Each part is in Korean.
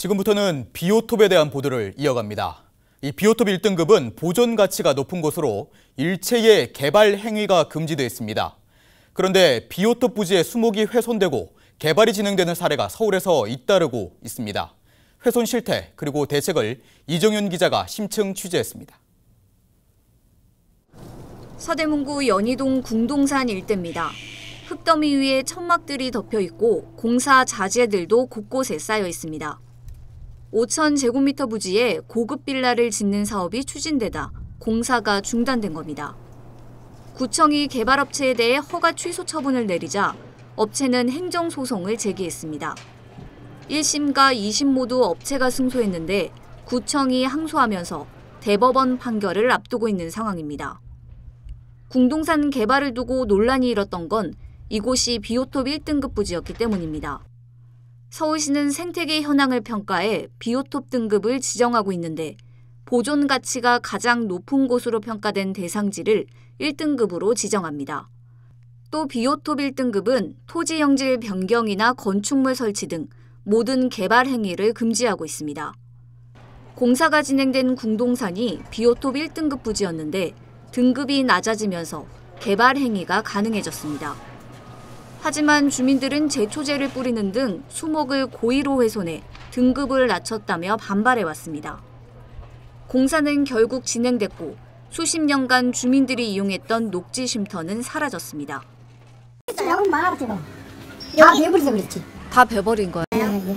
지금부터는 비오톱에 대한 보도를 이어갑니다. 이 비오톱 1등급은 보존 가치가 높은 곳으로 일체의 개발 행위가 금지되어 있습니다. 그런데 비오톱 부지의 수목이 훼손되고 개발이 진행되는 사례가 서울에서 잇따르고 있습니다. 훼손 실태 그리고 대책을 이정윤 기자가 심층 취재했습니다. 서대문구 연희동 궁동산 일대입니다. 흙더미 위에 천막들이 덮여 있고 공사 자재들도 곳곳에 쌓여 있습니다. 5,000제곱미터 부지에 고급 빌라를 짓는 사업이 추진되다 공사가 중단된 겁니다. 구청이 개발업체에 대해 허가 취소 처분을 내리자 업체는 행정소송을 제기했습니다. 1심과 2심 모두 업체가 승소했는데 구청이 항소하면서 대법원 판결을 앞두고 있는 상황입니다. 궁동산 개발을 두고 논란이 일었던 건 이곳이 비오톱 1등급 부지였기 때문입니다. 서울시는 생태계 현황을 평가해 비오톱 등급을 지정하고 있는데 보존 가치가 가장 높은 곳으로 평가된 대상지를 1등급으로 지정합니다. 또 비오톱 1등급은 토지 형질 변경이나 건축물 설치 등 모든 개발 행위를 금지하고 있습니다. 공사가 진행된 궁동산이 비오톱 1등급 부지였는데 등급이 낮아지면서 개발 행위가 가능해졌습니다. 하지만 주민들은 제초제를 뿌리는 등 수목을 고의로 훼손해 등급을 낮췄다며 반발해왔습니다. 공사는 결국 진행됐고 수십 년간 주민들이 이용했던 녹지 쉼터는 사라졌습니다. 야구 많았지 뭐. 다 베버려서 그랬지. 다 베버린 거예요? 네.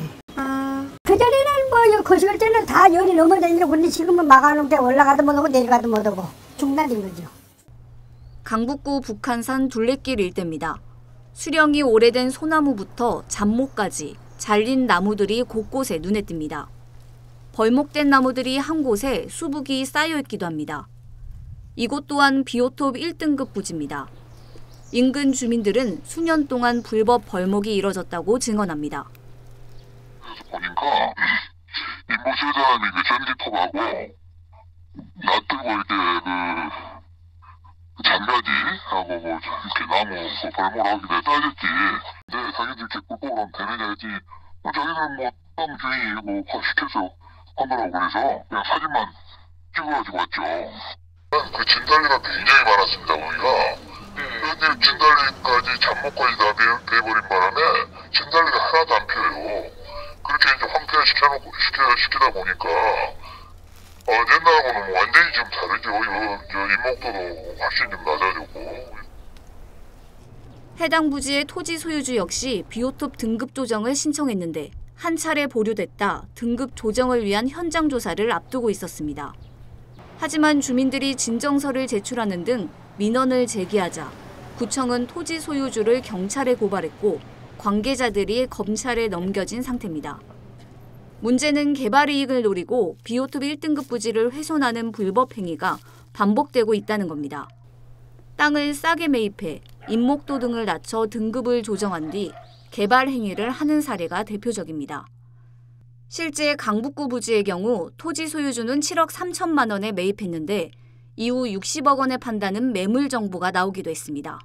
그전에는 뭐 거시걸 때는 다 열이 넘어다니고 근데 지금은 막아놓은 게 올라가도 못하고 내려가도 못하고 중단된 거죠. 강북구 북한산 둘레길 일대입니다. 수령이 오래된 소나무부터 잡목까지 잘린 나무들이 곳곳에 눈에 띕니다. 벌목된 나무들이 한 곳에 수북이 쌓여있기도 합니다. 이곳 또한 비오톱 1등급 부지입니다. 인근 주민들은 수년 동안 불법 벌목이 이뤄졌다고 증언합니다. 보니까 인부세단이 전기톱하고 놔두고 이렇게 잔가지하고 뭐 이렇게 나무 벌목하기도 따졌지. 근데 자기들 이렇게 꿀꺽을 하면 되느냐 했지. 자기들은 뭐 땅 주인이 뭐 시켜서 하느라고 그래서 그냥 사진만 찍어가지고 왔죠. 그 진달래가 굉장히 많았습니다 거기가. 그런데 진달래까지 잡목까지 다 베버린 바람에 진달래가 하나도 안 펴요. 그렇게 이제 황폐화시키다 보니까 옛날하고는 완전히 좀 다르죠. 인목도도 훨씬 좀 낮아졌고. 해당 부지의 토지 소유주 역시 비오톱 등급 조정을 신청했는데 한 차례 보류됐다 등급 조정을 위한 현장 조사를 앞두고 있었습니다. 하지만 주민들이 진정서를 제출하는 등 민원을 제기하자 구청은 토지 소유주를 경찰에 고발했고 관계자들이 검찰에 넘겨진 상태입니다. 문제는 개발 이익을 노리고 비오톱 1등급 부지를 훼손하는 불법 행위가 반복되고 있다는 겁니다. 땅을 싸게 매입해 인목도 등을 낮춰 등급을 조정한 뒤 개발 행위를 하는 사례가 대표적입니다. 실제 강북구 부지의 경우 토지 소유주는 7억 3천만 원에 매입했는데 이후 60억 원에 판다는 매물 정보가 나오기도 했습니다.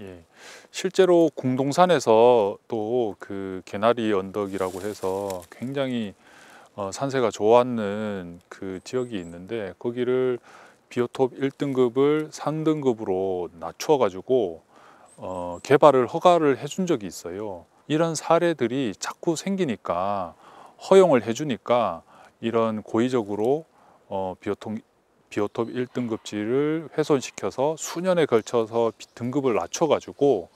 예, 실제로 궁동산에서 또 그 개나리 언덕이라고 해서 굉장히 산세가 좋았는 그 지역이 있는데 거기를 비오톱 1등급을 3등급으로 낮춰가지고 개발을 허가를 해준 적이 있어요. 이런 사례들이 자꾸 생기니까 허용을 해주니까 이런 고의적으로 비오톱 1등급지를 훼손시켜서 수년에 걸쳐서 등급을 낮춰가지고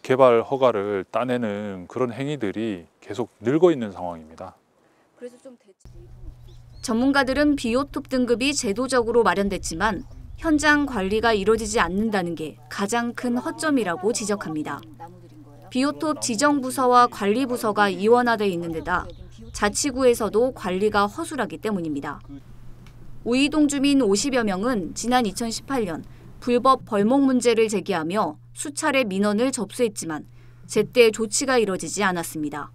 개발 허가를 따내는 그런 행위들이 계속 늘고 있는 상황입니다. 그래서 좀 전문가들은 비오톱 등급이 제도적으로 마련됐지만 현장 관리가 이루어지지 않는다는 게 가장 큰 허점이라고 지적합니다. 비오톱 지정부서와 관리부서가 이원화돼 있는 데다 자치구에서도 관리가 허술하기 때문입니다. 우이동 주민 50여 명은 지난 2018년 불법 벌목 문제를 제기하며 수차례 민원을 접수했지만 제때 조치가 이뤄지지 않았습니다.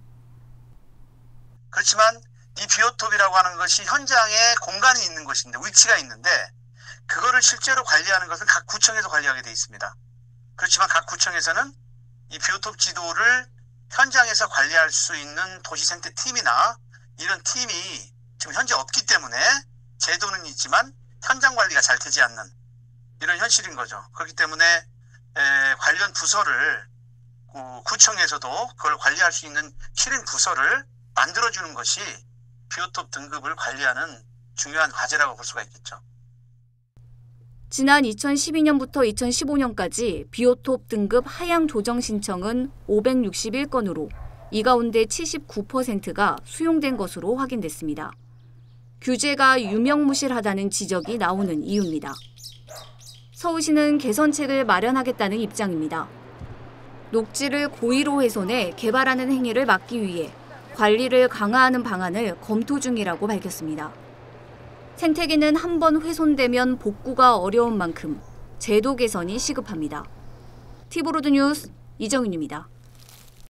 그렇지만 이 비오톱이라고 하는 것이 현장에 공간이 있는 것인데 위치가 있는데 그거를 실제로 관리하는 것은 각 구청에서 관리하게 돼 있습니다. 그렇지만 각 구청에서는 이 비오톱 지도를 현장에서 관리할 수 있는 도시생태팀이나 이런 팀이 지금 현재 없기 때문에 제도는 있지만 현장 관리가 잘 되지 않는 이런 현실인 거죠. 그렇기 때문에 관련 부서를 구청에서도 그걸 관리할 수 있는 실행 부서를 만들어주는 것이 비오톱 등급을 관리하는 중요한 과제라고 볼 수가 있겠죠. 지난 2012년부터 2015년까지 비오톱 등급 하향 조정 신청은 561건으로 이 가운데 79%가 수용된 것으로 확인됐습니다. 규제가 유명무실하다는 지적이 나오는 이유입니다. 서울시는 개선책을 마련하겠다는 입장입니다. 녹지를 고의로 훼손해 개발하는 행위를 막기 위해 관리를 강화하는 방안을 검토 중이라고 밝혔습니다. 생태계는 한 번 훼손되면 복구가 어려운 만큼 제도 개선이 시급합니다. 티브로드 뉴스 이정윤입니다.